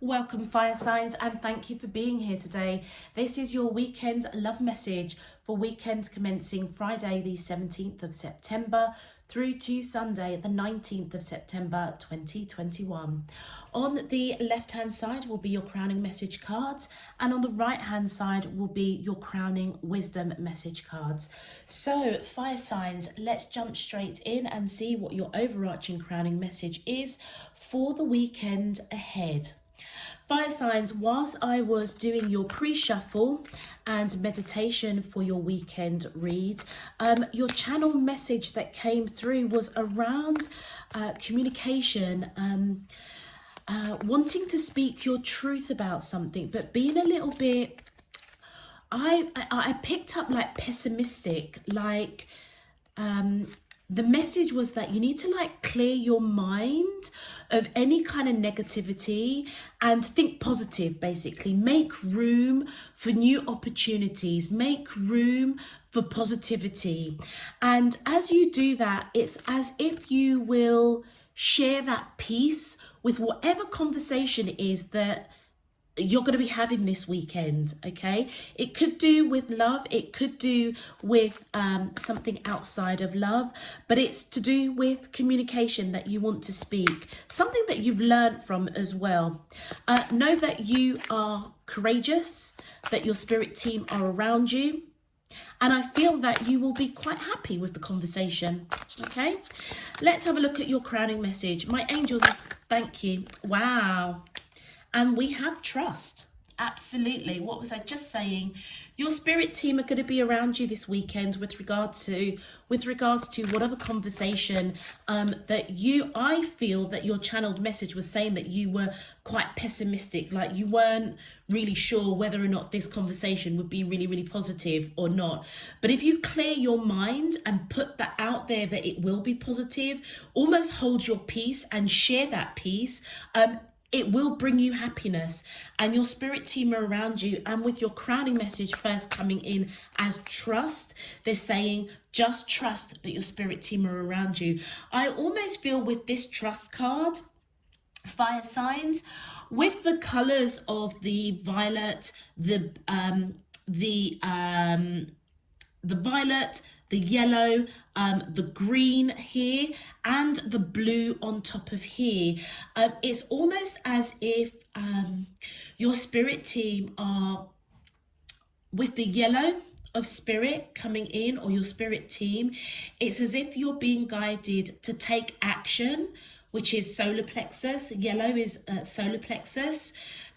Welcome, fire signs, and thank you for being here today. This is your weekend love message for weekends commencing Friday the 17th of September through to Sunday the 19th of September 2021. On the left hand side will be your crowning message cards, and on the right hand side will be your crowning wisdom message cards. So fire signs, let's jump straight in and see what your overarching crowning message is for the weekend ahead. Fire signs, whilst I was doing your pre-shuffle and meditation for your weekend read, your channel message that came through was around communication, wanting to speak your truth about something, but being a little bit, I picked up like pessimistic, like the message was that you need to like clear your mind of any kind of negativity and think positive. Basically make room for new opportunities, make room for positivity, and as you do that, it's as if you will share that peace with whatever conversation it is that you're going to be having this weekend. Okay, it could do with love, it could do with something outside of love, but it's to do with communication that you want to speak, something that you've learned from as well. Know that you are courageous, that your spirit team are around you, and I feel that you will be quite happy with the conversation. Okay, let's have a look at your crowning message. My angels, thank you. Wow. And we have trust. Absolutely. What was I just saying? Your spirit team are going to be around you this weekend with regards to whatever conversation I feel that your channeled message was saying that you were quite pessimistic, like you weren't really sure whether or not this conversation would be really, really positive or not. But if you clear your mind and put that out there that it will be positive, almost hold your peace and share that peace, it will bring you happiness, and your spirit team are around you. And with your crowning message first coming in as trust, they're saying just trust that your spirit team are around you. I almost feel with this trust card, fire signs, with the colors of the violet, the violet, the yellow, the green here, and the blue on top of here. It's almost as if your spirit team are with the yellow of spirit coming in, or your spirit team. It's as if you're being guided to take action, which is solar plexus. Yellow is solar plexus.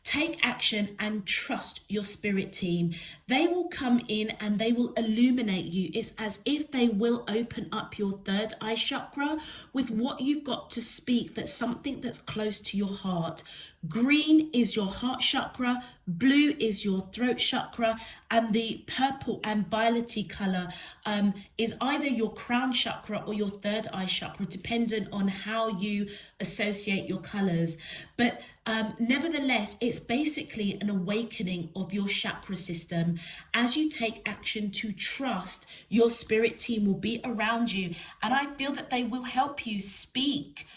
Take action and trust your spirit team. They will come in and they will illuminate you. It's as if they will open up your third eye chakra with what you've got to speak, that's something that's close to your heart. Green is your heart chakra, blue is your throat chakra, and the purple and violetty color is either your crown chakra or your third eye chakra, dependent on how you associate your colors. But nevertheless, it's basically an awakening of your chakra system. As you take action to trust, your spirit team will be around you, and I feel that they will help you speak.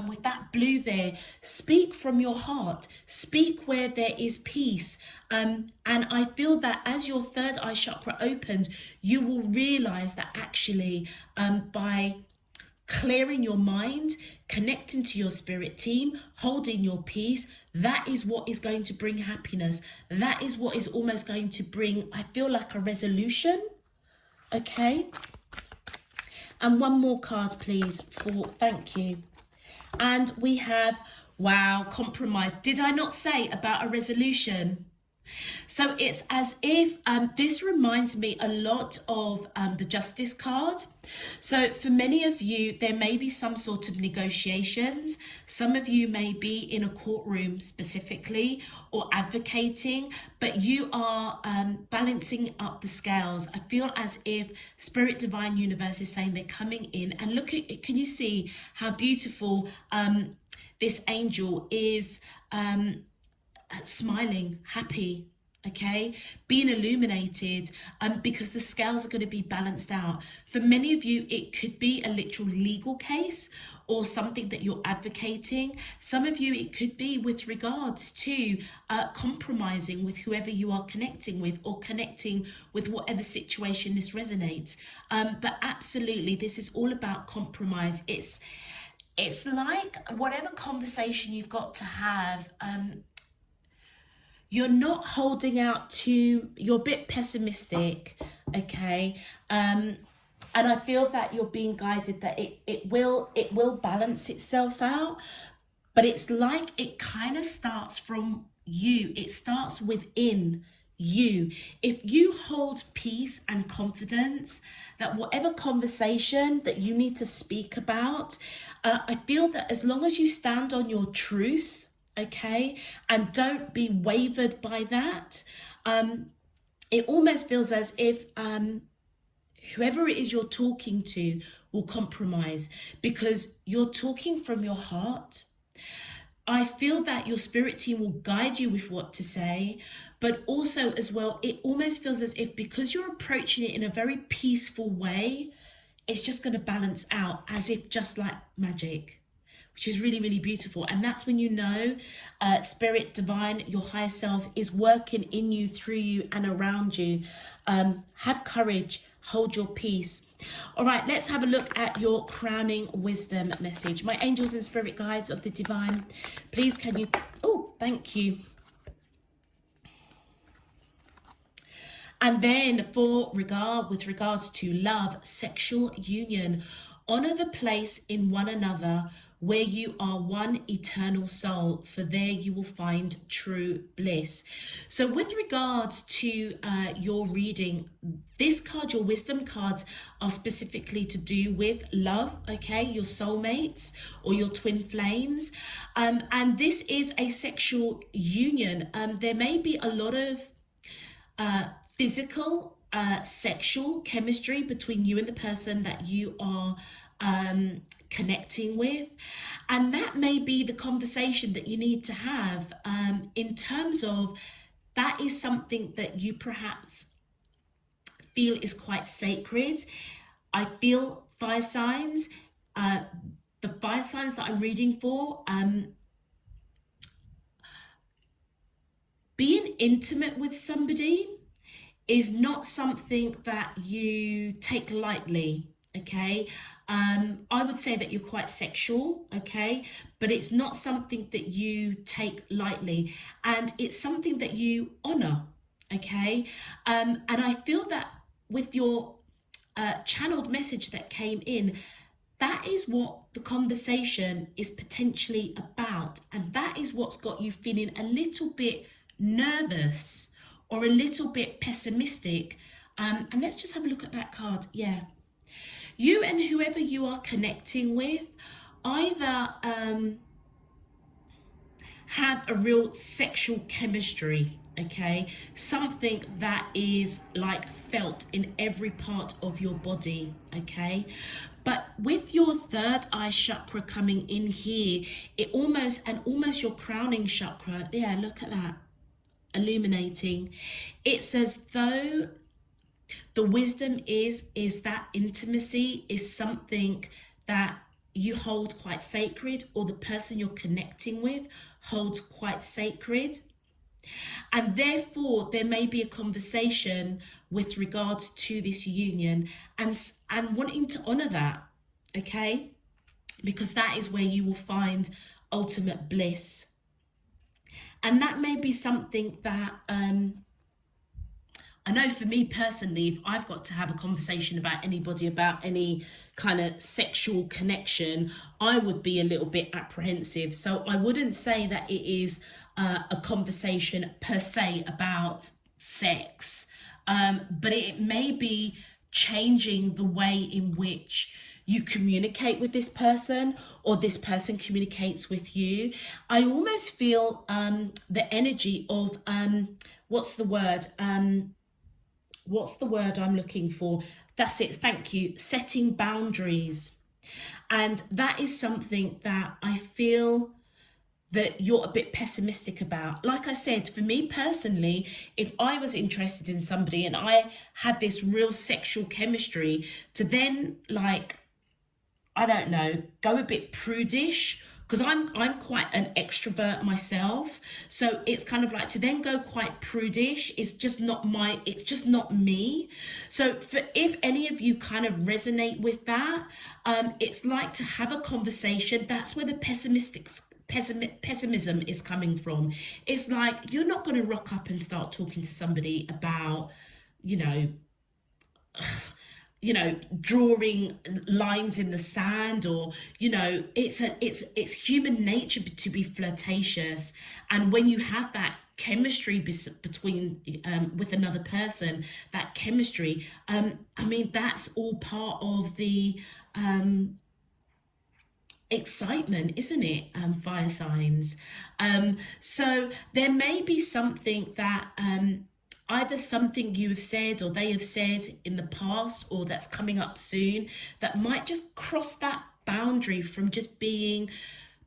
With that blue there, speak from your heart, speak where there is peace. And I feel that as your third eye chakra opens, you will realize that actually by clearing your mind, connecting to your spirit team, holding your peace, that is what is going to bring happiness. That is what is almost going to bring, I feel like, a resolution. Okay. And one more card, please, for thank you. And we have, wow, compromise. Did I not say about a resolution? So it's as if this reminds me a lot of the Justice card. So for many of you, there may be some sort of negotiations. Some of you may be in a courtroom specifically or advocating, but you are balancing up the scales. I feel as if Spirit Divine Universe is saying they're coming in, and look at it. Can you see how beautiful this angel is? Smiling, happy, okay, being illuminated, because the scales are going to be balanced out. For many of you, it could be a literal legal case or something that you're advocating. Some of you, it could be with regards to compromising with whoever you are connecting with, or connecting with whatever situation this resonates. But absolutely, this is all about compromise. It's like whatever conversation you've got to have, you're not holding out to, you're a bit pessimistic, okay? And I feel that you're being guided that it will balance itself out, but it's like it kind of starts from you. It starts within you. If you hold peace and confidence that whatever conversation that you need to speak about, I feel that as long as you stand on your truth, okay, and don't be wavered by that, it almost feels as if whoever it is you're talking to will compromise, because you're talking from your heart. I feel that your spirit team will guide you with what to say, but also as well, it almost feels as if because you're approaching it in a very peaceful way, it's just going to balance out as if just like magic, which is really, really beautiful. And that's when you know spirit, divine, your higher self is working in you, through you, and around you. Have courage, hold your peace. All right, let's have a look at your crowning wisdom message. My angels and spirit guides of the divine, please can you, oh, thank you. And then with regards to love, sexual union, honor the place in one another where you are one eternal soul, for there you will find true bliss. So with regards to your reading, this card, your wisdom cards, are specifically to do with love, okay, your soulmates or your twin flames. And this is a sexual union. There may be a lot of physical, sexual chemistry between you and the person that you are connecting with, and that may be the conversation that you need to have, in terms of that is something that you perhaps feel is quite sacred. I feel fire signs, the fire signs that I'm reading for, being intimate with somebody is not something that you take lightly, okay? I would say that you're quite sexual, okay? But it's not something that you take lightly, and it's something that you honor, okay? And I feel that with your channeled message that came in, that is what the conversation is potentially about, and that is what's got you feeling a little bit nervous or a little bit pessimistic. And let's just have a look at that card. Yeah, you and whoever you are connecting with either have a real sexual chemistry, okay, something that is like felt in every part of your body, okay? But with your third eye chakra coming in here, it almost your crowning chakra, yeah, look at that, illuminating. It's as though the wisdom is that intimacy is something that you hold quite sacred, or the person you're connecting with holds quite sacred. And therefore there may be a conversation with regards to this union, and wanting to honor that, okay, because that is where you will find ultimate bliss. And that may be something that I know for me personally, if I've got to have a conversation about anybody, about any kind of sexual connection, I would be a little bit apprehensive. So I wouldn't say that it is a conversation per se about sex, but it may be changing the way in which you communicate with this person, or this person communicates with you. I almost feel the energy of what's the word I'm looking for? That's it, thank you. Setting boundaries. And that is something that I feel that you're a bit pessimistic about. Like I said, for me personally, if I was interested in somebody and I had this real sexual chemistry, to then, like, I don't know, go a bit prudish, because I'm quite an extrovert myself. So it's kind of like, to then go quite prudish, it's just not me. So if any of you kind of resonate with that, it's like to have a conversation. That's where the pessimism is coming from. It's like, you're not going to rock up and start talking to somebody about, you know, drawing lines in the sand, or, it's human nature to be flirtatious. And when you have that chemistry between with another person, that chemistry, I mean, that's all part of the excitement, isn't it? Fire signs. So there may be something that either something you have said or they have said in the past, or that's coming up soon, that might just cross that boundary from just being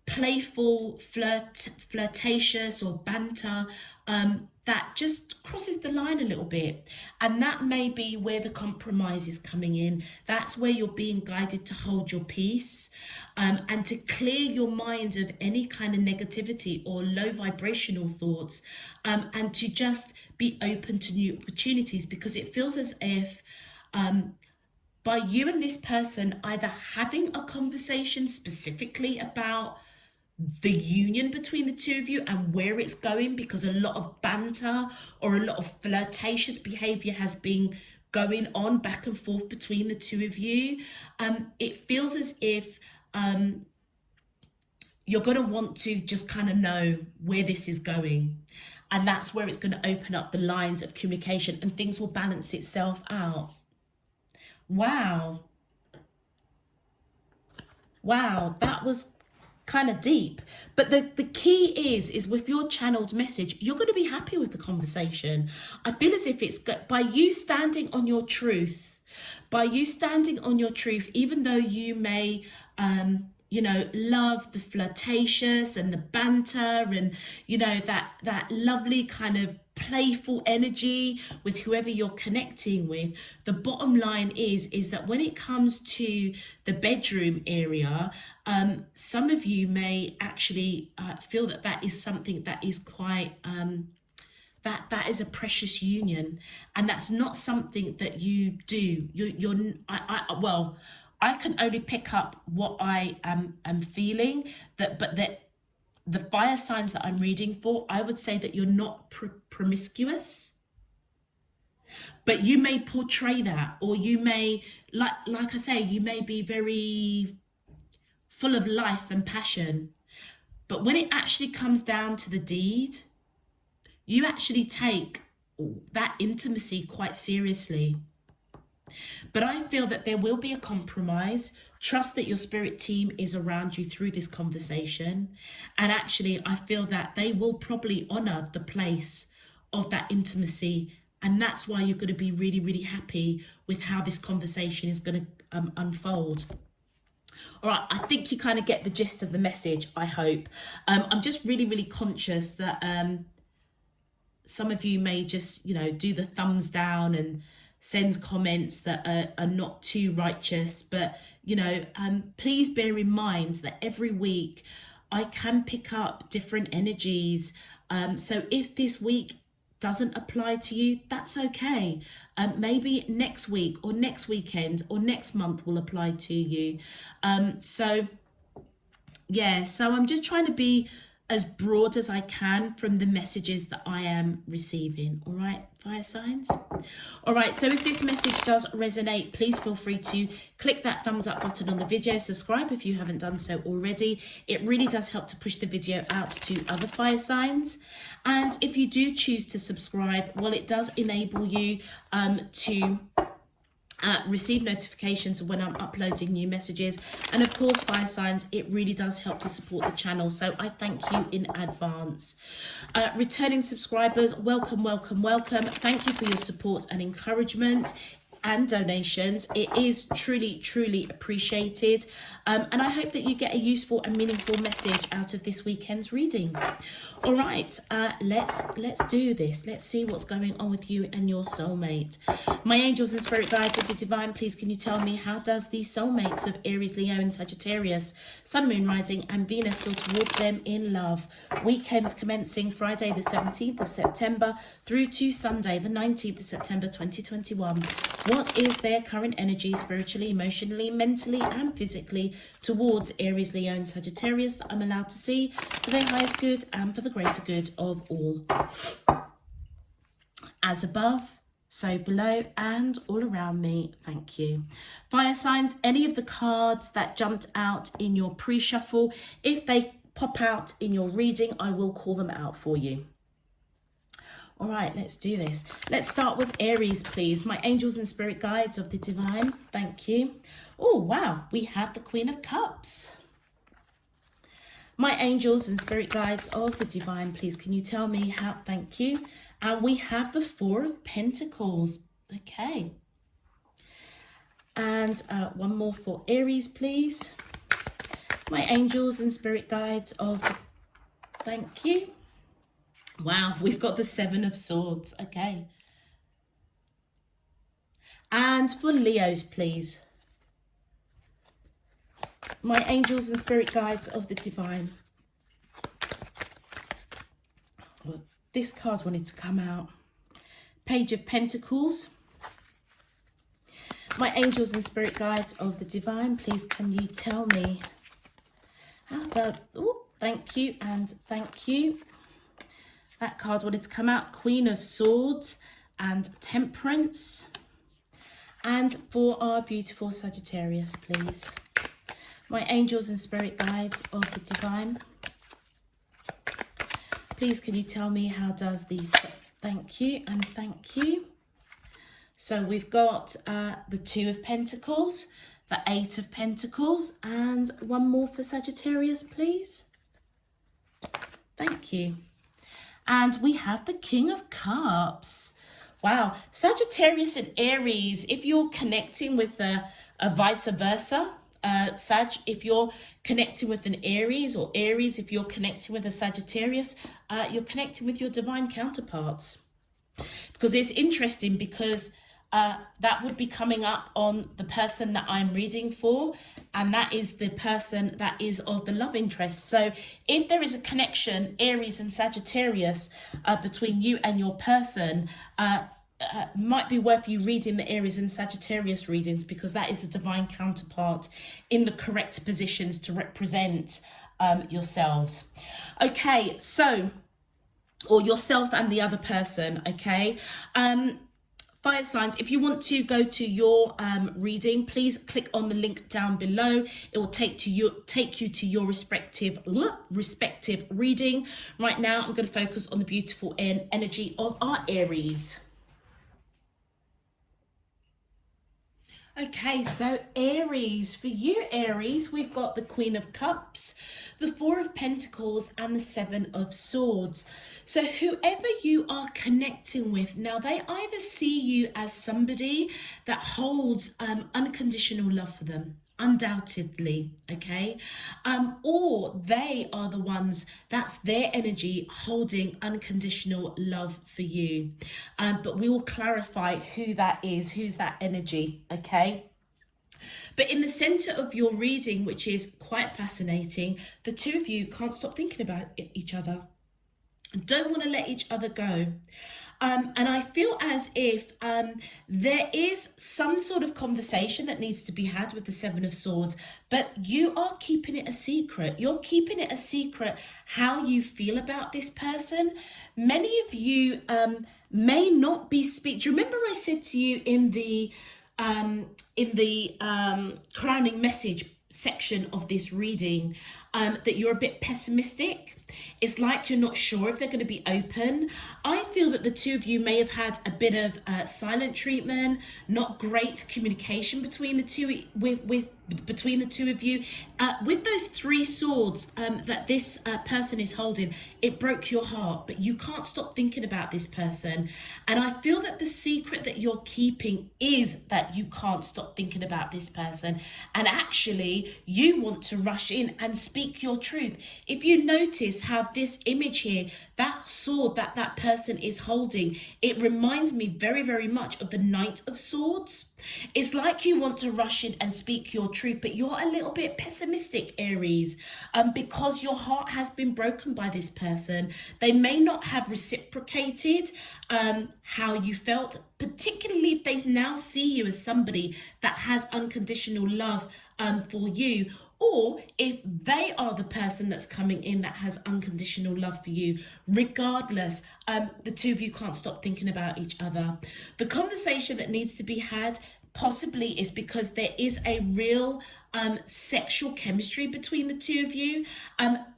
playful, flirtatious or banter, that just crosses the line a little bit. And that may be where the compromise is coming in. That's where you're being guided to hold your peace, and to clear your mind of any kind of negativity or low vibrational thoughts, and to just be open to new opportunities, because it feels as if by you and this person either having a conversation specifically about the union between the two of you and where it's going, because a lot of banter or a lot of flirtatious behavior has been going on back and forth between the two of you, it feels as if you're going to want to just kind of know where this is going, and that's where it's going to open up the lines of communication and things will balance itself out. Wow, that was kind of deep. But the key is with your channeled message, you're going to be happy with the conversation. I feel as if it's by you standing on your truth, even though you may love the flirtatious and the banter and that lovely kind of playful energy with whoever you're connecting with, the bottom line is that when it comes to the bedroom area, some of you may actually feel that is something that is quite that is a precious union, and that's not something that you do. I can only pick up what I am feeling, but the fire signs that I'm reading for, I would say that you're not promiscuous, but you may portray that, or you may, like I say, you may be very full of life and passion, but when it actually comes down to the deed, you actually take that intimacy quite seriously. But I feel that there will be a compromise. Trust that your spirit team is around you through this conversation. And actually, I feel that they will probably honor the place of that intimacy. And that's why you're going to be really, really happy with how this conversation is going to unfold. All right, I think you kind of get the gist of the message, I hope. I'm just really, really conscious that some of you may just, do the thumbs down and send comments that are not too righteous, but please bear in mind that every week I can pick up different energies, so if this week doesn't apply to you, that's okay. Maybe next week or next weekend or next month will apply to you. So I'm just trying to be as broad as I can from the messages that I am receiving. All right, fire signs. All right, so if this message does resonate, please feel free to click that thumbs up button on the video. Subscribe if you haven't done so already. It really does help to push the video out to other fire signs. And if you do choose to subscribe, well, it does enable you to receive notifications when I'm uploading new messages. And of course, fire signs, it really does help to support the channel, so I thank you in advance. Returning subscribers, welcome. Thank you for your support and encouragement. and donations. It is truly, truly appreciated. And I hope that you get a useful and meaningful message out of this weekend's reading. All right, let's do this. Let's see what's going on with you and your soulmate. My angels and spirit guides of the divine, please can you tell me, how does the soulmates of Aries, Leo and Sagittarius, Sun, Moon, Rising and Venus feel towards them in love? Weekends commencing Friday the 17th of September through to Sunday the 19th of September 2021. What is their current energy spiritually, emotionally, mentally and physically towards Aries, Leo and Sagittarius that I'm allowed to see for their highest good and for the greater good of all? As above, so below and all around me, thank you. Fire signs, any of the cards that jumped out in your pre-shuffle, if they pop out in your reading, I will call them out for you. All right, let's do this. Let's start with Aries, please. My angels and spirit guides of the divine, thank you. Oh, wow, we have the Queen of Cups. My angels and spirit guides of the divine, please can you tell me how, thank you. And we have the Four of Pentacles, okay. And one more for Aries, please. My angels and spirit guides of, thank you. Wow, we've got the Seven of Swords, okay. And for Leos, please. My angels and spirit guides of the divine. Well, this card wanted to come out. Page of Pentacles. My angels and spirit guides of the divine, please can you tell me how does, oh, thank you and thank you. That card wanted to come out, Queen of Swords and Temperance. And for our beautiful Sagittarius, please. My angels and spirit guides of the divine. Please can you tell me how does these, thank you and thank you. So we've got the Two of Pentacles, the Eight of Pentacles, and one more for Sagittarius, please. Thank you. And we have the King of Cups. Wow, Sagittarius and Aries, if you're connecting with a vice versa, Sag, if you're connecting with an Aries, or Aries, if you're connecting with a Sagittarius, you're connecting with your divine counterparts. Because it's interesting because that would be coming up on the person that I'm reading for, and that is the person that is of the love interest. So if there is a connection, Aries and Sagittarius, between you and your person, might be worth you reading the Aries and Sagittarius readings, because that is the divine counterpart in the correct positions to represent yourselves. Okay, so, or yourself and the other person, okay? Fire signs, if you want to go to your reading, please click on the link down below. It will take you to your respective reading. Right now, I'm going to focus on the beautiful energy of our Aries. Okay, so Aries, for you Aries, we've got the Queen of Cups, the Four of Pentacles and the Seven of Swords. So whoever you are connecting with, now they either see you as somebody that holds unconditional love for them, undoubtedly, okay, or they are the ones, that's their energy holding unconditional love for you, but we will clarify who that is, who's that energy, okay. But in the center of your reading, which is quite fascinating, the two of you can't stop thinking about each other, don't want to let each other go. And I feel as if there is some sort of conversation that needs to be had with the Seven of Swords, but you are keeping it a secret. You're keeping it a secret how you feel about this person. Many of you may not be speaking. Do you remember I said to you in the crowning message section of this reading that you're a bit pessimistic. It's like you're not sure if they're going to be open. I feel that the two of you may have had a bit of silent treatment, not great communication between the two between the two of you. With those three swords that this person is holding, it broke your heart, but you can't stop thinking about this person. And I feel that the secret that you're keeping is that you can't stop thinking about this person. And actually, you want to rush in and speak your truth. If you notice how this image here, that sword that that person is holding, it reminds me very, very much of the Knight of Swords. It's like you want to rush in and speak your truth, but you're a little bit pessimistic, Aries, because your heart has been broken by this person. They may not have reciprocated how you felt, particularly if they now see you as somebody that has unconditional love for you, or if they are the person that's coming in that has unconditional love for you. Regardless, the two of you can't stop thinking about each other. The conversation that needs to be had possibly is because there is a real sexual chemistry between the two of you.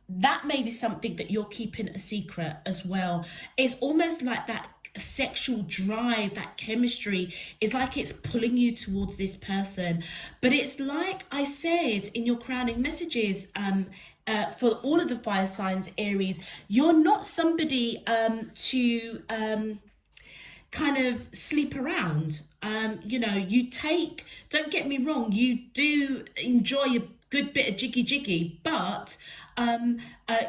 That may be something that you're keeping a secret as well. It's almost like that sexual drive, that chemistry is like it's pulling you towards this person. But it's like I said in your crowning messages, for all of the fire signs, Aries, you're not somebody to kind of sleep around. You know, you take, don't get me wrong, you do enjoy a good bit of jiggy, but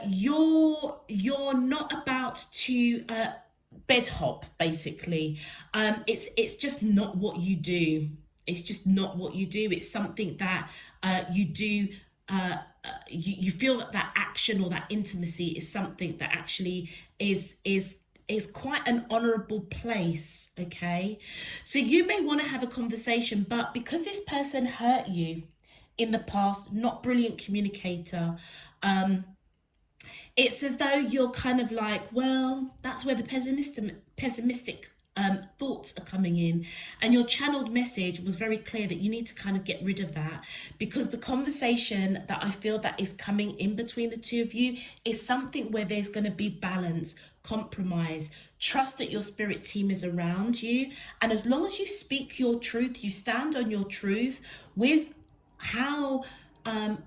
you're not about to bed hop, basically. It's just not what you do. It's just not what you do. It's something that you do. You feel that that action or that intimacy is something that actually is quite an honorable place. Okay, so you may want to have a conversation, but because this person hurt you in the past, not brilliant communicator, it's as though you're kind of like, well, that's where the pessimistic thoughts are coming in. And your channeled message was very clear that you need to kind of get rid of that, because the conversation that I feel that is coming in between the two of you is something where there's going to be balance, compromise, trust that your spirit team is around you. And as long as you speak your truth, you stand on your truth with how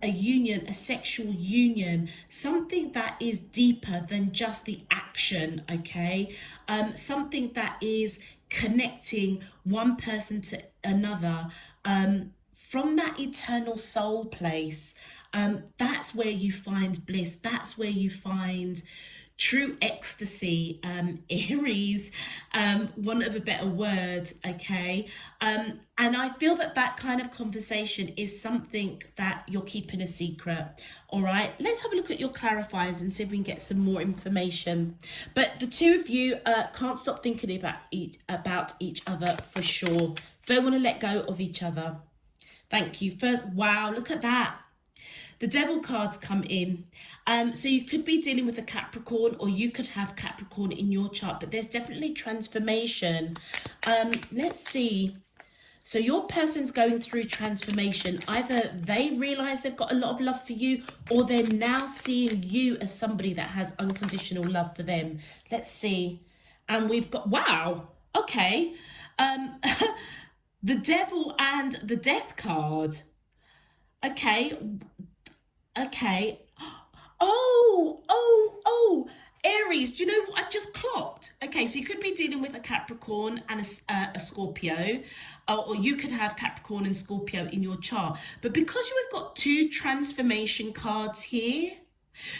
a union, a sexual union, something that is deeper than just the action, okay? Something that is connecting one person to another from that eternal soul place. That's where you find bliss. That's where you find true ecstasy, Aries, want of a better word, okay? And I feel that that kind of conversation is something that you're keeping a secret, all right? Let's have a look at your clarifiers and see if we can get some more information. But the two of you can't stop thinking about each other for sure. Don't want to let go of each other. Thank you. First, wow, look at that. The Devil cards come in. So you could be dealing with a Capricorn, or you could have Capricorn in your chart, but there's definitely transformation. Let's see. So your person's going through transformation. Either they realize they've got a lot of love for you, or they're now seeing you as somebody that has unconditional love for them. Let's see. And we've got, wow, okay. The Devil and the Death card. Okay. Oh, Aries, do you know what I've just clocked? Okay, so you could be dealing with a Capricorn and a Scorpio, or you could have Capricorn and Scorpio in your chart. But because you have got two transformation cards here,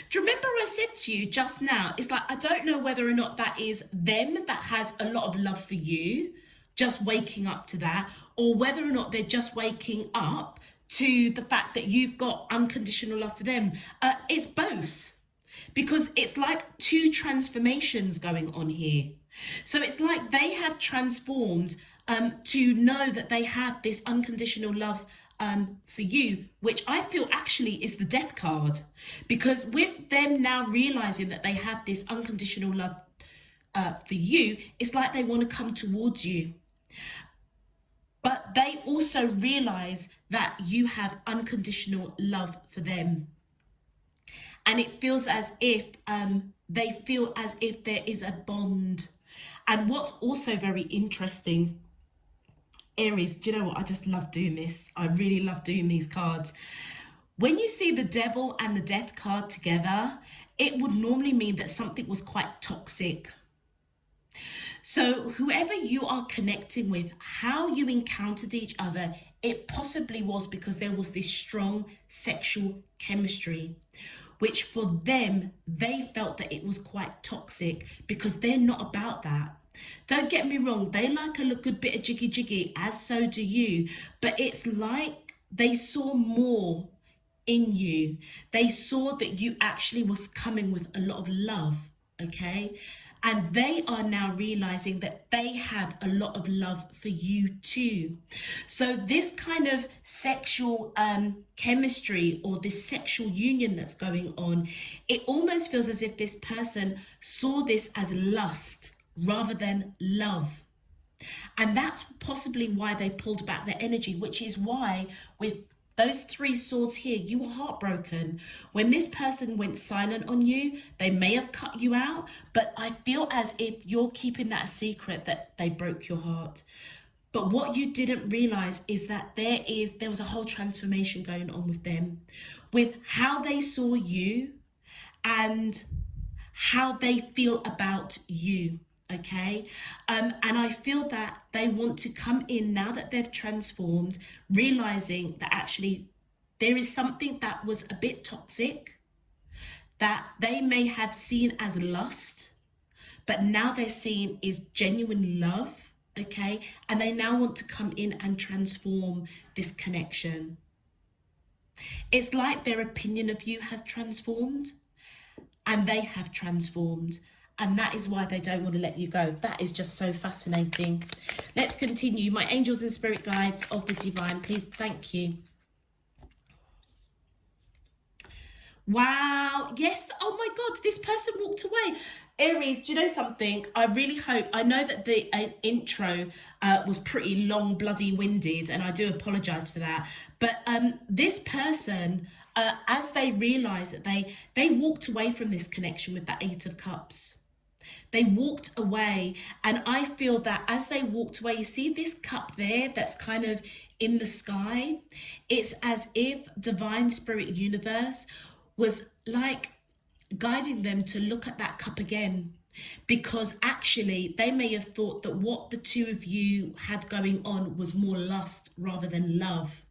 do you remember I said to you just now, it's like, I don't know whether or not that is them that has a lot of love for you, just waking up to that, or whether or not they're just waking up to the fact that you've got unconditional love for them. It's both, because it's like two transformations going on here. So it's like they have transformed to know that they have this unconditional love for you, which I feel actually is the Death card, because with them now realizing that they have this unconditional love for you, it's like they want to come towards you. But they also realize that you have unconditional love for them. And it feels as if they feel as if there is a bond. And what's also very interesting, Aries, do you know what? I just love doing this. I really love doing these cards. When you see the devil and the death card together, it would normally mean that something was quite toxic. So whoever you are connecting with, how you encountered each other, it possibly was because there was this strong sexual chemistry, which for them, they felt that it was quite toxic because they're not about that. Don't get me wrong, they like a good bit of jiggy jiggy, as so do you, but it's like they saw more in you. They saw that you actually was coming with a lot of love, okay? And they are now realizing that they have a lot of love for you too. So this kind of sexual chemistry, or this sexual union that's going on, it almost feels as if this person saw this as lust rather than love. And that's possibly why they pulled back their energy, which is why with those 3 swords here, you were heartbroken. When this person went silent on you, they may have cut you out, but I feel as if you're keeping that a secret, that they broke your heart. But what you didn't realize is that there was a whole transformation going on with them, with how they saw you and how they feel about you. Okay, and I feel that they want to come in now that they've transformed, realizing that actually there is something that was a bit toxic that they may have seen as lust, but now they're seeing is genuine love. Okay, and they now want to come in and transform this connection. It's like their opinion of you has transformed and they have transformed. And that is why they don't want to let you go. That is just so fascinating. Let's continue. My angels and spirit guides of the divine, please, thank you. Wow. Yes. Oh my God, this person walked away. Aries, do you know something? I really hope, I know that the intro was pretty long, bloody winded, and I do apologize for that. But this person, as they realized that they walked away from this connection with that 8 of Cups. They walked away, and I feel that as they walked away, you see this cup there that's kind of in the sky? It's as if divine spirit universe was like guiding them to look at that cup again, because actually they may have thought that what the 2 of you had going on was more lust rather than love.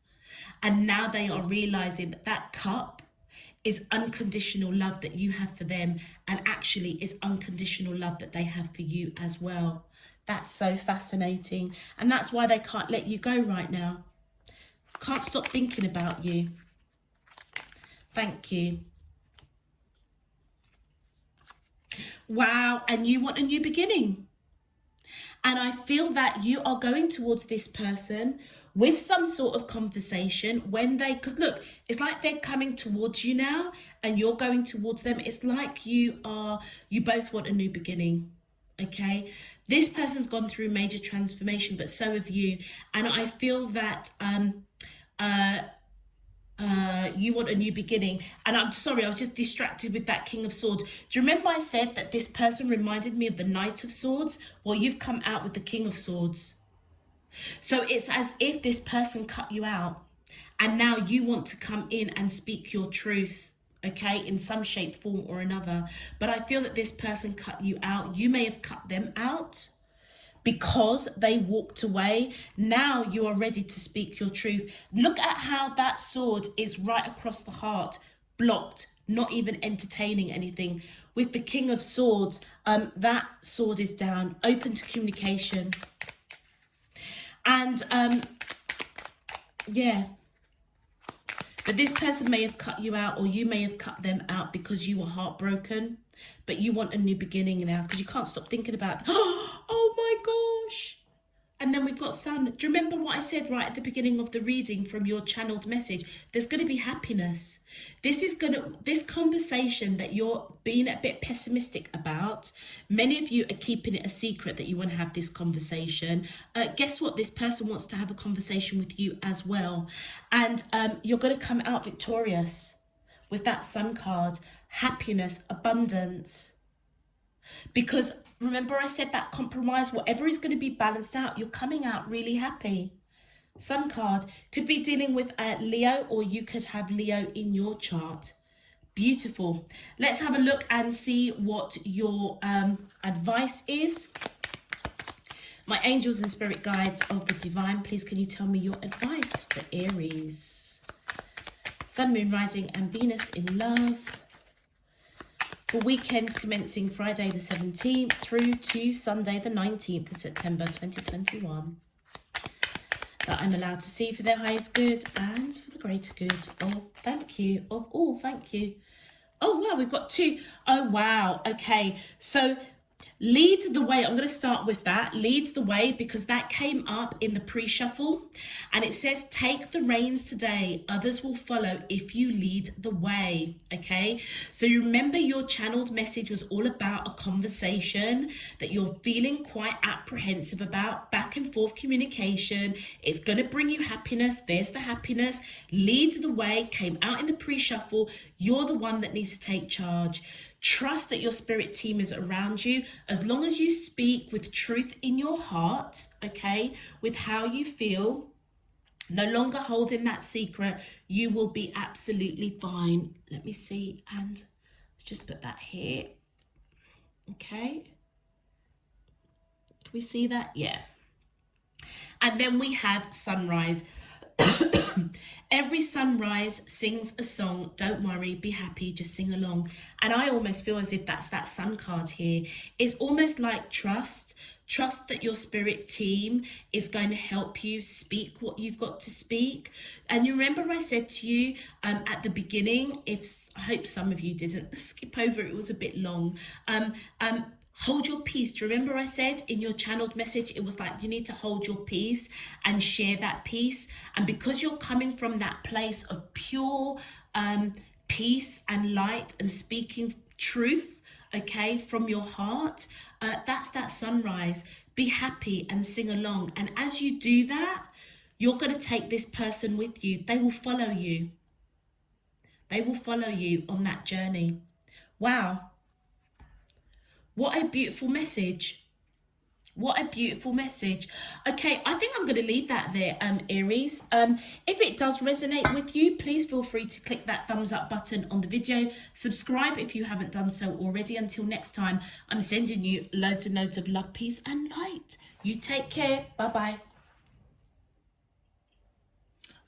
And now they are realizing that that cup is unconditional love that you have for them, and actually is unconditional love that they have for you as well. That's so fascinating, and that's why they can't let you go right now. Can't stop thinking about you. Thank you. Wow, and you want a new beginning. And I feel that you are going towards this person with some sort of conversation when because look, it's like they're coming towards you now and you're going towards them. It's like you both want a new beginning. Okay, this person's gone through major transformation, but so have you. And I feel that you want a new beginning. And I'm sorry, I was just distracted with that King of Swords. Do you remember I said that this person reminded me of the Knight of Swords? Well, you've come out with the King of Swords. So it's as if this person cut you out and now you want to come in and speak your truth, okay, in some shape, form or another. But I feel that this person cut you out. You may have cut them out because they walked away. Now you are ready to speak your truth. Look at how that sword is right across the heart, blocked, not even entertaining anything. With the King of Swords, that sword is down, open to communication. And yeah, but this person may have cut you out, or you may have cut them out because you were heartbroken, but you want a new beginning now because you can't stop thinking about, oh my gosh. And then we've got Sun. Do you remember what I said right at the beginning of the reading from your channeled message? There's going to be happiness. This conversation that you're being a bit pessimistic about, many of you are keeping it a secret that you want to have this conversation. Guess what? This person wants to have a conversation with you as well. And you're going to come out victorious. with that Sun card, happiness, abundance. Because remember I said that compromise, whatever is going to be balanced out, you're coming out really happy. Sun card could be dealing with Leo, or you could have Leo in your chart. Beautiful. Let's have a look and see what your advice is. My angels and spirit guides of the divine, please can you tell me your advice for Aries? Sun, Moon, Rising and Venus in love. For weekends commencing Friday the 17th through to Sunday the 19th of September 2021. That I'm allowed to see for their highest good and for the greater good of thank you, of all thank you. Oh wow, we've got two. Oh wow, okay. So lead the way. I'm going to start with that. Lead the way, because that came up in the pre-shuffle. And it says, take the reins today. Others will follow if you lead the way. Okay. So you remember your channeled message was all about a conversation that you're feeling quite apprehensive about. Back and forth communication. It's going to bring you happiness. There's the happiness. Lead the way came out in the pre-shuffle. You're the one that needs to take charge. Trust that your spirit team is around you. As long as you speak with truth in your heart, okay, with how you feel, no longer holding that secret, you will be absolutely fine. Let me see, and let's just put that here. Okay. Can we see that? Yeah. And then we have sunrise. Every sunrise sings a song. Don't worry, be happy, just sing along. And I almost feel as if that's that sun card here. It's almost like trust that your spirit team is going to help you speak what you've got to speak. And you remember I said to you at the beginning, I hope some of you didn't skip over, it was a bit long. Hold your peace. Do you remember I said in your channeled message, it was like you need to hold your peace and share that peace. And because you're coming from that place of pure peace and light and speaking truth, okay, from your heart, that's that sunrise. Be happy and sing along. And as you do that, you're going to take this person with you. They will follow you. They will follow you on that journey. Wow. What a beautiful message. What a beautiful message. Okay, I think I'm going to leave that there, Aries. If it does resonate with you, please feel free to click that thumbs up button on the video. Subscribe if you haven't done so already. Until next time, I'm sending you loads and loads of love, peace and light. You take care. Bye-bye.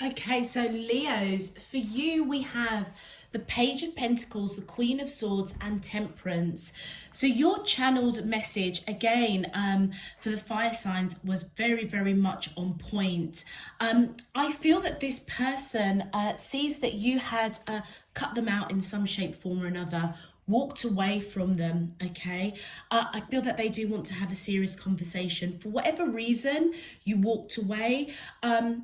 Okay, so Leos, for you we have the Page of Pentacles, the Queen of Swords and Temperance. So your channeled message, again, for the fire signs was very, very much on point. I feel that this person sees that you had cut them out in some shape, form or another, walked away from them, okay? I feel that they do want to have a serious conversation. For whatever reason, you walked away,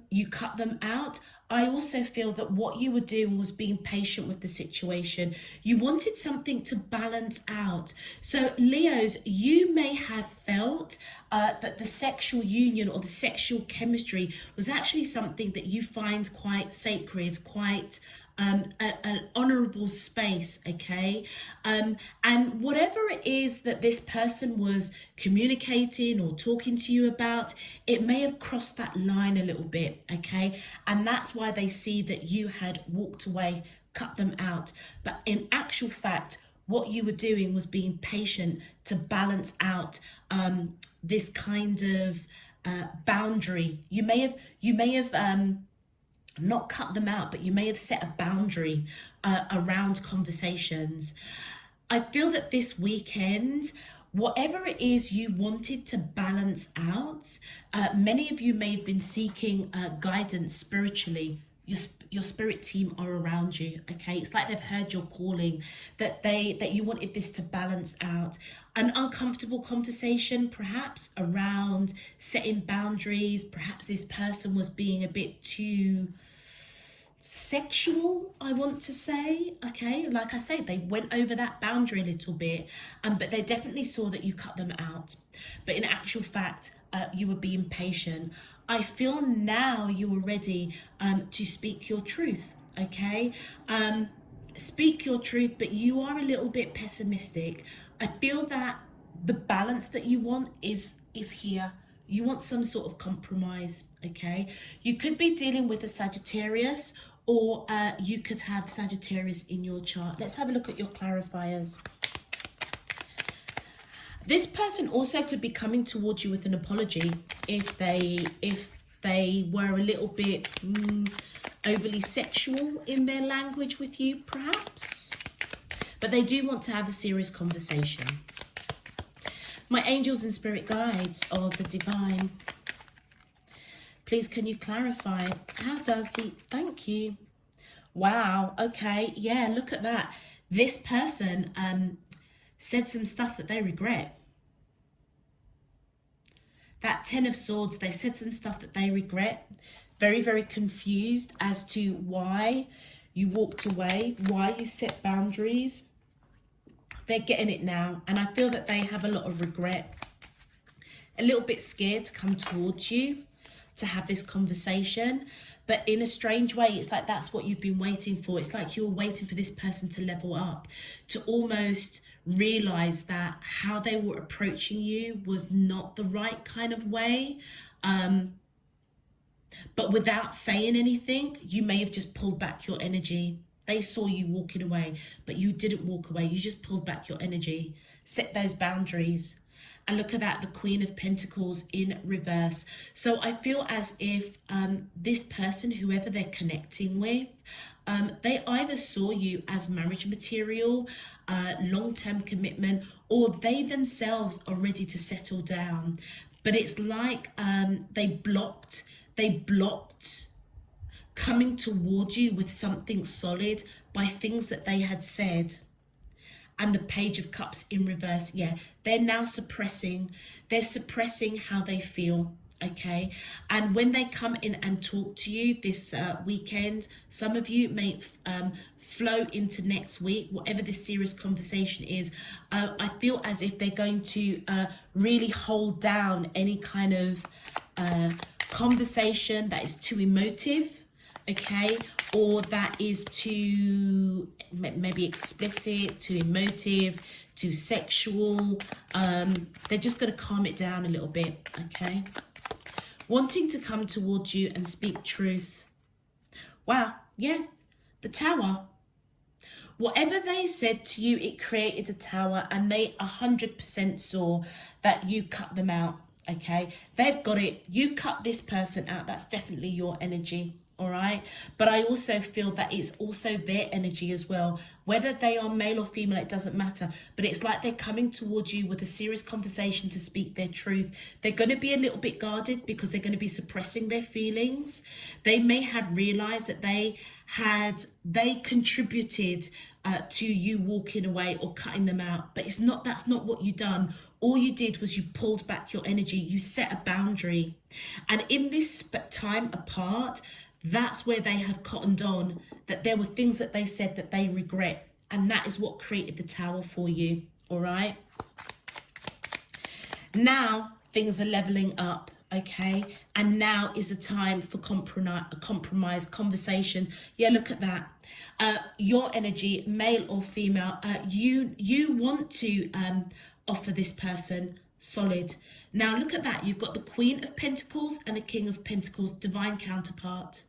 you cut them out. I also feel that what you were doing was being patient with the situation. You wanted something to balance out. So Leos, you may have felt that the sexual union or the sexual chemistry was actually something that you find quite sacred, quite an honorable space, okay? And whatever it is that this person was communicating or talking to you about, it may have crossed that line a little bit, okay? And that's why they see that you had walked away, cut them out. But in actual fact, what you were doing was being patient to balance out this kind of boundary. You may have not cut them out, but you may have set a boundary around conversations. I feel that this weekend, whatever it is you wanted to balance out, many of you may have been seeking guidance spiritually. Your spirit team are around you, okay? It's like they've heard your calling, that you wanted this to balance out. An uncomfortable conversation, perhaps, around setting boundaries. Perhaps this person was being a bit too sexual, I want to say, okay? Like I say, they went over that boundary a little bit, but they definitely saw that you cut them out. But in actual fact, you were being patient. I feel now you are ready to speak your truth, okay? speak your truth, but you are a little bit pessimistic. I feel that the balance that you want is here. You want some sort of compromise, okay? You could be dealing with a Sagittarius, or you could have Sagittarius in your chart. Let's have a look at your clarifiers. This person also could be coming towards you with an apology if they were a little bit overly sexual in their language with you, perhaps. But they do want to have a serious conversation. My angels and spirit guides of the divine, please can you clarify, how does the, thank you. Wow, okay, yeah, look at that. This person said some stuff that they regret. That Ten of Swords, they said some stuff that they regret. Very, very confused as to why you walked away, why you set boundaries. They're getting it now, and I feel that they have a lot of regret. A little bit scared to come towards you, to have this conversation. But in a strange way, it's like that's what you've been waiting for. It's like you're waiting for this person to level up, to almost realize that how they were approaching you was not the right kind of way. But without saying anything, you may have just pulled back your energy. They saw you walking away, but you didn't walk away. You just pulled back your energy, set those boundaries. And look at that, the Queen of Pentacles in reverse. So I feel as if this person, whoever they're connecting with, they either saw you as marriage material, long-term commitment, or they themselves are ready to settle down. But it's like they blocked coming towards you with something solid by things that they had said. And the Page of Cups in reverse, yeah, they're now suppressing how they feel, okay? And when they come in and talk to you this weekend, some of you may flow into next week, whatever this serious conversation is. I feel as if they're going to really hold down any kind of conversation that is too emotive, okay, or that is too maybe explicit, too emotive, too sexual. They're just going to calm it down a little bit, okay? Wanting to come towards you and speak truth. Wow, yeah, the Tower. Whatever they said to you, it created a tower, and they 100% saw that you cut them out, okay? They've got it. You cut this person out. That's definitely your energy. All right, but I also feel that it's also their energy as well. Whether they are male or female, it doesn't matter. But it's like they're coming towards you with a serious conversation to speak their truth. They're going to be a little bit guarded because they're going to be suppressing their feelings. They may have realized that they contributed to you walking away or cutting them out, but that's not what you done. All you did was you pulled back your energy. You set a boundary, and in this time apart, that's where they have cottoned on that there were things that they said that they regret, and that is what created the Tower for you. All right, now things are leveling up, okay, and now is the time for compromise conversation. Yeah, look at that. Your energy, male or female, you want to offer this person solid. Now look at that, you've got the Queen of Pentacles and the King of Pentacles, divine counterpart.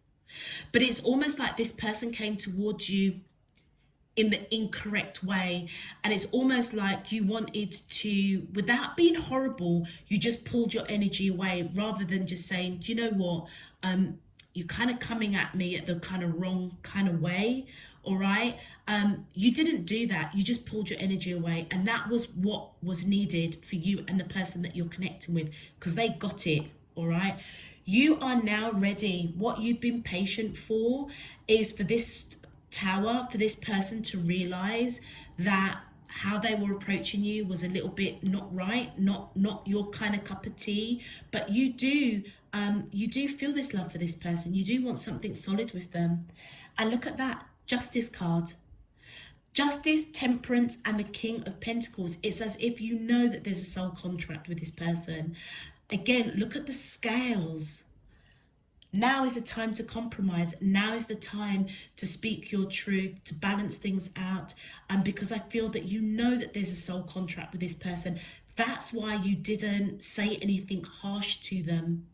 But it's almost like this person came towards you in the incorrect way, and it's almost like you wanted to, without being horrible, you just pulled your energy away rather than just saying, you know what, you're kind of coming at me at the kind of wrong kind of way. All right, you didn't do that. You just pulled your energy away, and that was what was needed for you and the person that you're connecting with, because they got it. All right, you are now ready. What you've been patient for is for this Tower, for this person to realize that how they were approaching you was a little bit not right, not your kind of cup of tea. But you do feel this love for this person. You do want something solid with them. And look at that Justice card. Justice, Temperance, and the King of Pentacles. It's as if you know that there's a soul contract with this person. Again, look at the scales. Now is the time to compromise. Now is the time to speak your truth, to balance things out. And because I feel that you know that there's a soul contract with this person, that's why you didn't say anything harsh to them.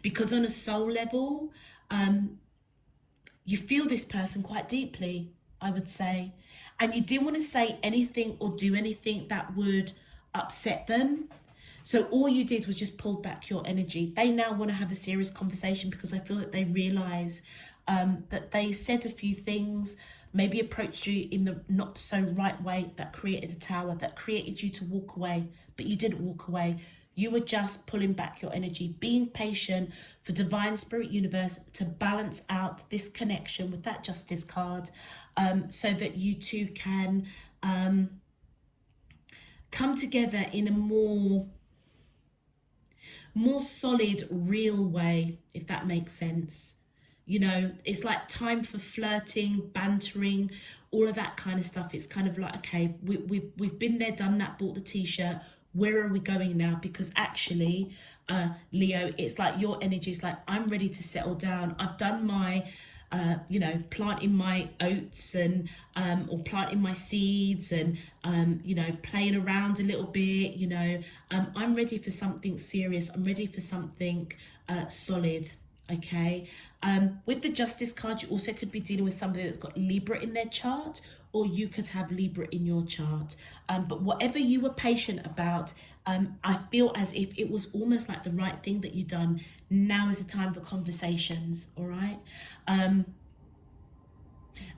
Because on a soul level, you feel this person quite deeply, I would say. And you didn't want to say anything or do anything that would upset them. So all you did was just pull back your energy. They now want to have a serious conversation because I feel that they realise that they said a few things, maybe approached you in the not so right way, that created a tower, that created you to walk away, but you didn't walk away. You were just pulling back your energy, being patient for divine spirit universe to balance out this connection with that justice card, so that you two can come together in a more solid, real way, if that makes sense. You know, it's like time for flirting, bantering, all of that kind of stuff. It's kind of like, okay, we've been there, done that, bought the t-shirt. Where are we going now? Because actually, Leo, it's like your energy is like, I'm ready to settle down. I've done my, you know, planting my oats and or planting my seeds and, you know, playing around a little bit, you know. I'm ready for something serious. I'm ready for something solid. Okay. With the Justice card, you also could be dealing with somebody that's got Libra in their chart, or you could have Libra in your chart. But whatever you were patient about, I feel as if it was almost like the right thing that you've done. Now is the time for conversations, all right? And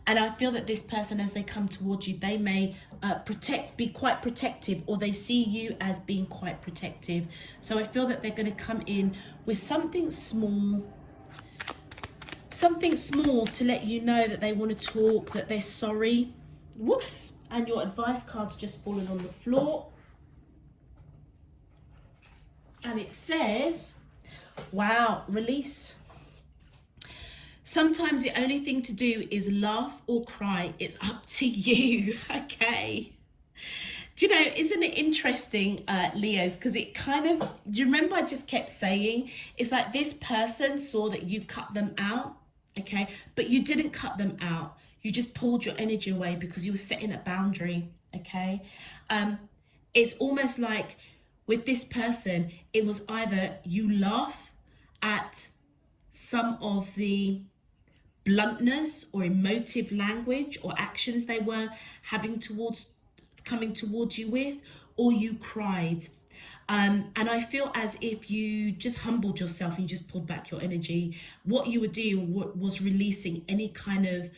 I feel that this person, as they come towards you, they may be quite protective, or they see you as being quite protective. So I feel that they're going to come in with something small to let you know that they want to talk, that they're sorry. Whoops. And your advice card's just fallen on the floor. And it says, wow, release. Sometimes the only thing to do is laugh or cry. It's up to you. Okay. Do you know, isn't it interesting, Leos? Because it kind of, do you remember I just kept saying, it's like this person saw that you cut them out, okay? But you didn't cut them out. You just pulled your energy away because you were setting a boundary, okay? It's almost like with this person, it was either you laugh at some of the bluntness or emotive language or actions they were coming towards you with, or you cried. And I feel as if you just humbled yourself and you just pulled back your energy. What you were doing was releasing any kind of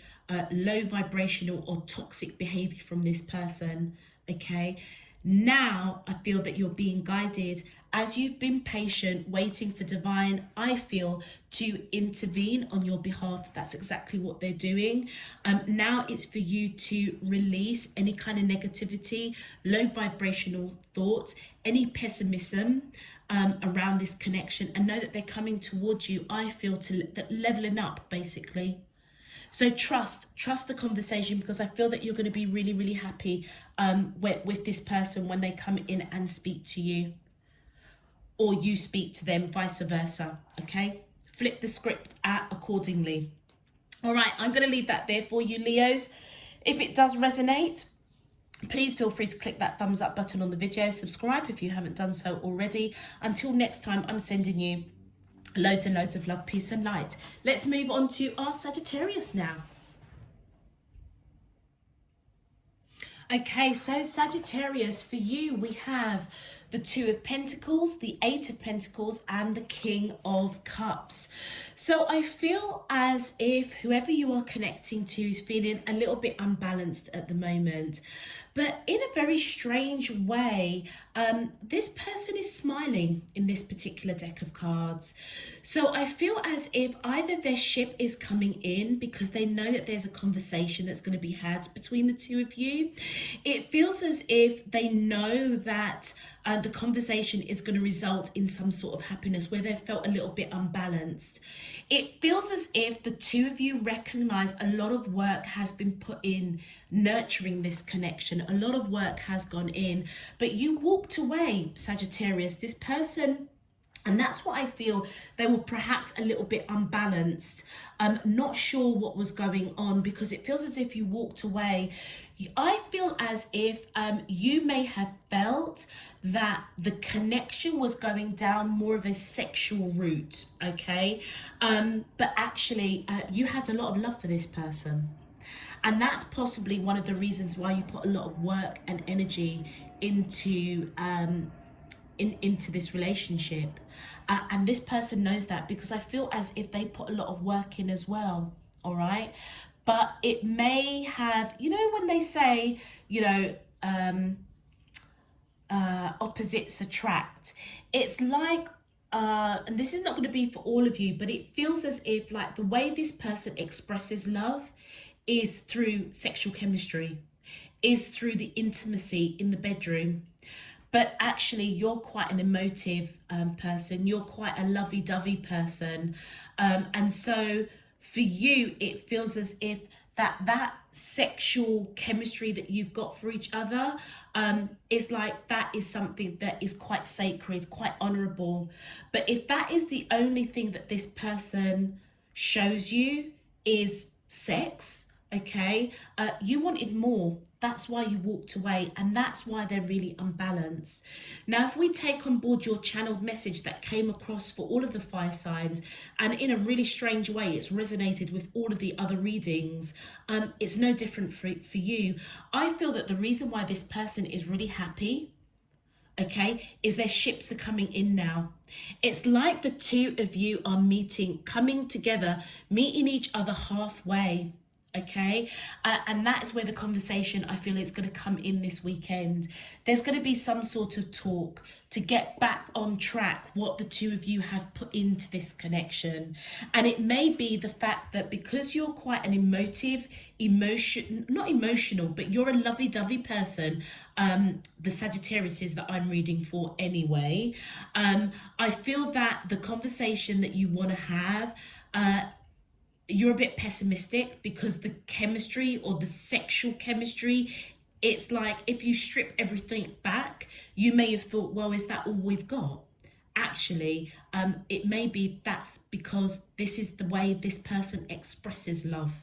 low vibrational or toxic behavior from this person, okay? Now I feel that you're being guided, as you've been patient, waiting for divine, I feel, to intervene on your behalf. That's exactly what they're doing. Now it's for you to release any kind of negativity, low vibrational thoughts, any pessimism around this connection, and know that they're coming towards you, I feel, that leveling up, basically. So trust the conversation, because I feel that you're going to be really, really happy with this person when they come in and speak to you, or you speak to them, vice versa, okay? Flip the script out accordingly. All right, I'm going to leave that there for you, Leos. If it does resonate, please feel free to click that thumbs up button on the video. Subscribe if you haven't done so already. Until next time, I'm sending you loads and loads of love, peace and light. Let's move on to our Sagittarius now. Okay, so Sagittarius, for you, we have the Two of Pentacles, the Eight of Pentacles, and the King of Cups. So I feel as if whoever you are connecting to is feeling a little bit unbalanced at the moment. But in a very strange way, this person is smiling in this particular deck of cards. So I feel as if either their ship is coming in because they know that there's a conversation that's going to be had between the two of you. It feels as if they know that the conversation is going to result in some sort of happiness where they've felt a little bit unbalanced. It feels as if the two of you recognize a lot of work has been put in nurturing this connection. A lot of work has gone in, but you walked away, Sagittarius. This person And that's what I feel. They were perhaps a little bit unbalanced, not sure what was going on, because it feels as if you walked away. I feel as if you may have felt that the connection was going down more of a sexual route, okay? But actually, you had a lot of love for this person. And that's possibly one of the reasons why you put a lot of work and energy into into this relationship, and this person knows that, because I feel as if they put a lot of work in as well. All right, but it may have, you know, when they say, you know, opposites attract, it's like and this is not going to be for all of you, but it feels as if like the way this person expresses love is through sexual chemistry, is through the intimacy in the bedroom. But actually, you're quite an emotive person. You're quite a lovey-dovey person. And so for you, it feels as if that sexual chemistry that you've got for each other is like, that is something that is quite sacred, quite honorable. But if that is the only thing that this person shows you is sex, okay, you wanted more. That's why you walked away, and that's why they're really unbalanced. Now, if we take on board your channeled message that came across for all of the fire signs, and in a really strange way, it's resonated with all of the other readings, it's no different for you. I feel that the reason why this person is really happy, okay, is their ships are coming in now. It's like the two of you are meeting, coming together, meeting each other halfway. Okay, and that is where the conversation, I feel, is going to come in this weekend. There's going to be some sort of talk to get back on track what the two of you have put into this connection. And it may be the fact that because you're quite an not emotional, but you're a lovey-dovey person, the Sagittarius is that I'm reading for anyway, I feel that the conversation that you want to have, you're a bit pessimistic, because the chemistry or the sexual chemistry, it's like if you strip everything back, you may have thought, well, is that all we've got? Actually, it may be that's because this is the way this person expresses love.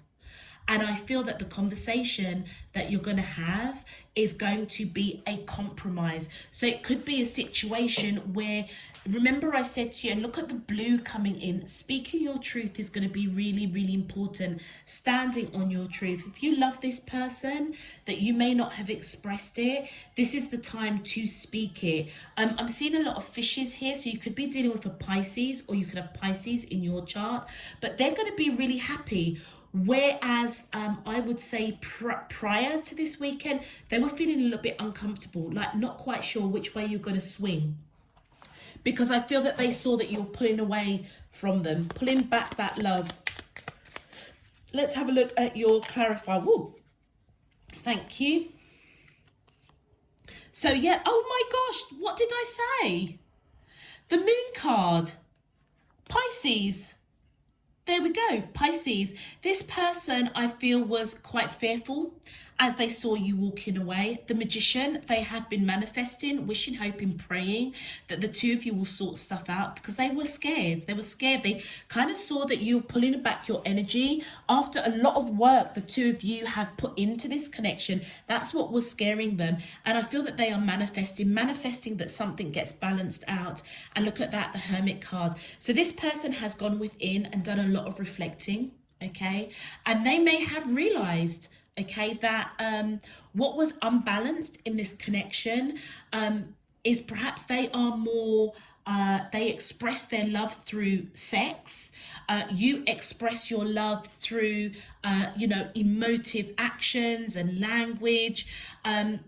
And I feel that the conversation that you're going to have is going to be a compromise. So it could be a situation where, remember I said to you, and look at the blue coming in, speaking your truth is going to be really, really important. Standing on your truth. If you love this person that you may not have expressed it, this is the time to speak it. I'm seeing a lot of fishes here, so you could be dealing with a Pisces, or you could have Pisces in your chart, but they're going to be really happy. Whereas I would say prior to this weekend, they were feeling a little bit uncomfortable, like not quite sure which way you're going to swing. Because I feel that they saw that you're pulling away from them, pulling back that love. Let's have a look at your clarifier. Woo. Thank you. So yeah, oh my gosh, what did I say? The moon card. Pisces. There we go, Pisces. This person, I feel, was quite fearful as they saw you walking away. The Magician, they have been manifesting, wishing, hoping, praying that the two of you will sort stuff out, because they were scared. They were scared. They kind of saw that you were pulling back your energy after a lot of work the two of you have put into this connection. That's what was scaring them. And I feel that they are manifesting that something gets balanced out. And look at that, the Hermit card. So this person has gone within and done a lot of reflecting, okay? And they may have realized, okay, that what was unbalanced in this connection is perhaps they are more, they express their love through sex. You express your love through, you know, emotive actions and language,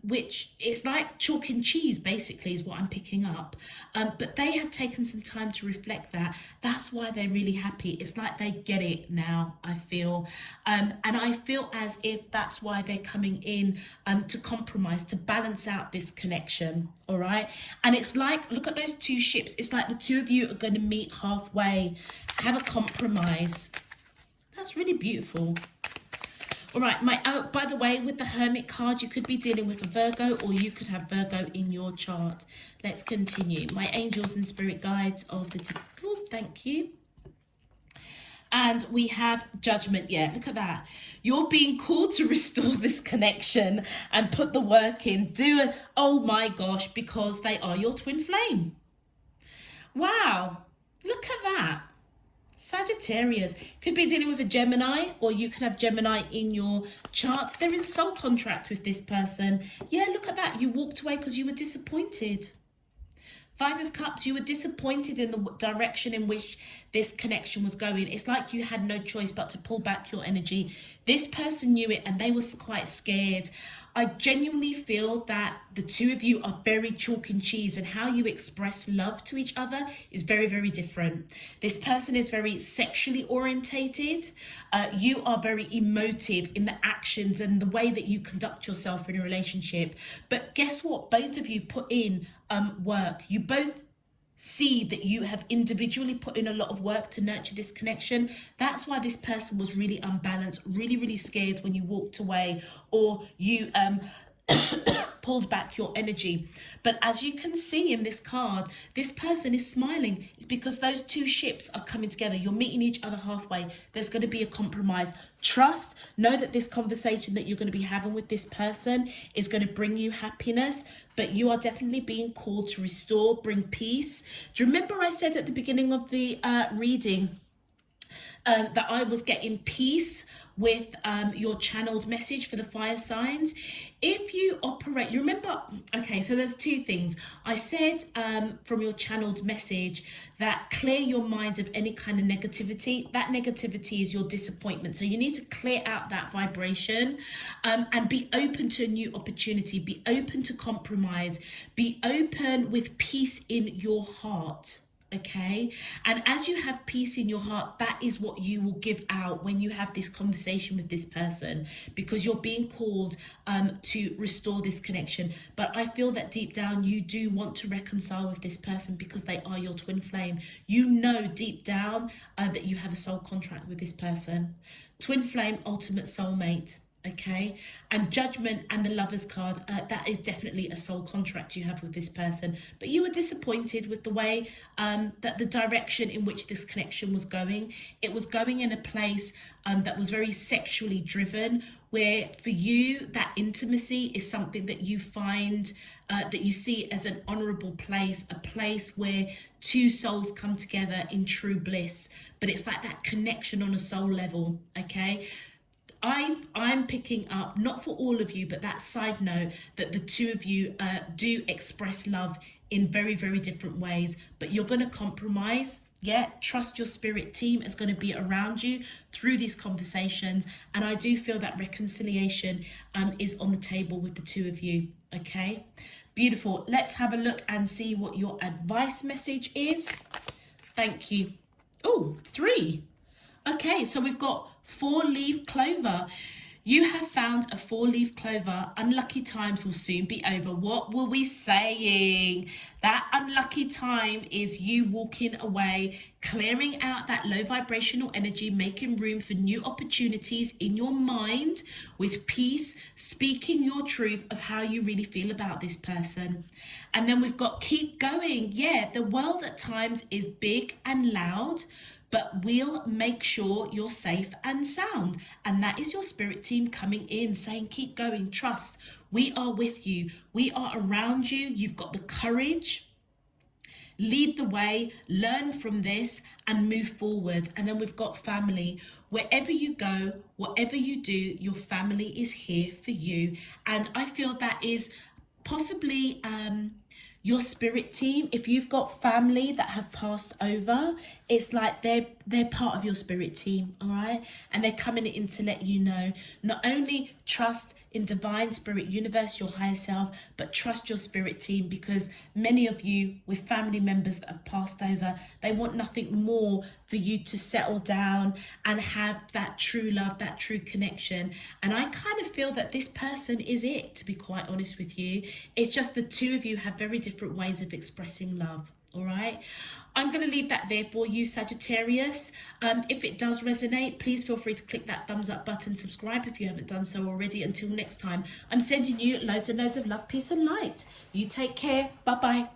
which is like chalk and cheese, basically, is what I'm picking up. But they have taken some time to reflect that. That's why they're really happy. It's like they get it now, I feel. And I feel as if that's why they're coming in to compromise, to balance out this connection, all right? And it's like, look at those two ships. It's like the two of you are going to meet halfway, have a compromise. That's really beautiful. All right, by the way, with the Hermit card, you could be dealing with a Virgo, or you could have Virgo in your chart. Let's continue. My angels and spirit guides of the... Oh, thank you. And we have Judgment. Yeah, look at that. You're being called to restore this connection and put the work in. Do it. Oh my gosh, because they are your twin flame. Wow, look at that. Sagittarius could be dealing with a Gemini, or you could have Gemini in your chart. There is a soul contract with this person. Yeah, look at that. You walked away because you were disappointed. Five of Cups, you were disappointed in the direction in which this connection was going. It's like you had no choice but to pull back your energy. This person knew it and they were quite scared. I genuinely feel that the two of you are very chalk and cheese, and how you express love to each other is very, very different. This person is very sexually orientated. You are very emotive in the actions and the way that you conduct yourself in a relationship. But guess what? Both of you put in work. You both see that you have individually put in a lot of work to nurture this connection. That's why this person was really unbalanced, really, really scared when you walked away, or you pulled back your energy. But as you can see in this card, this person is smiling. It's because those two ships are coming together. You're meeting each other halfway. There's going to be a compromise. Trust. Know that this conversation that you're going to be having with this person is going to bring you happiness, but you are definitely being called to restore, bring peace. Do you remember I said at the beginning of the reading that I was getting peace with your channeled message for the fire signs? If you operate, you remember, okay, so there's two things. I said from your channeled message that clear your mind of any kind of negativity. That negativity is your disappointment. So you need to clear out that vibration and be open to a new opportunity. Be open to compromise. Be open with peace in your heart. Okay, and as you have peace in your heart, that is what you will give out when you have this conversation with this person, because you're being called to restore this connection. But I feel that deep down you do want to reconcile with this person because they are your twin flame. You know deep down that you have a soul contract with this person. Twin flame, ultimate soulmate. Okay, and Judgment and the Lovers card, that is definitely a soul contract you have with this person. But you were disappointed with the way that the direction in which this connection was going. It was going in a place that was very sexually driven, where for you that intimacy is something that you find that you see as an honorable place, a place where two souls come together in true bliss. But it's like that connection on a soul level. Okay, I'm picking up, not for all of you, but that side note that the two of you do express love in very, very different ways. But you're going to compromise. Yeah, trust your spirit team is going to be around you through these conversations. And I do feel that reconciliation is on the table with the two of you. Okay, beautiful. Let's have a look and see what your advice message is. Thank you. Oh, 3. Okay, so we've got 4-leaf clover. You have found a 4-leaf clover. Unlucky times will soon be over. What were we saying? That unlucky time is you walking away, clearing out that low vibrational energy, making room for new opportunities in your mind with peace, speaking your truth of how you really feel about this person. And then we've got keep going. Yeah, the world at times is big and loud, but we'll make sure you're safe and sound. And that is your spirit team coming in saying, keep going, trust. We are with you. We are around you. You've got the courage. Lead the way, learn from this and move forward. And then we've got family. Wherever you go, whatever you do, your family is here for you. And I feel that is possibly your spirit team. If you've got family that have passed over, it's like they're part of your spirit team, all right? And they're coming in to let you know, not only trust in divine spirit universe, your higher self, but trust your spirit team, because many of you with family members that have passed over, they want nothing more for you to settle down and have that true love, that true connection. And I kind of feel that this person is it, to be quite honest with you. It's just the two of you have very different ways of expressing love. All right. I'm going to leave that there for you, Sagittarius. If it does resonate, please feel free to click that thumbs up button, subscribe if you haven't done so already. Until next time, I'm sending you loads and loads of love, peace and light. You take care. Bye-bye.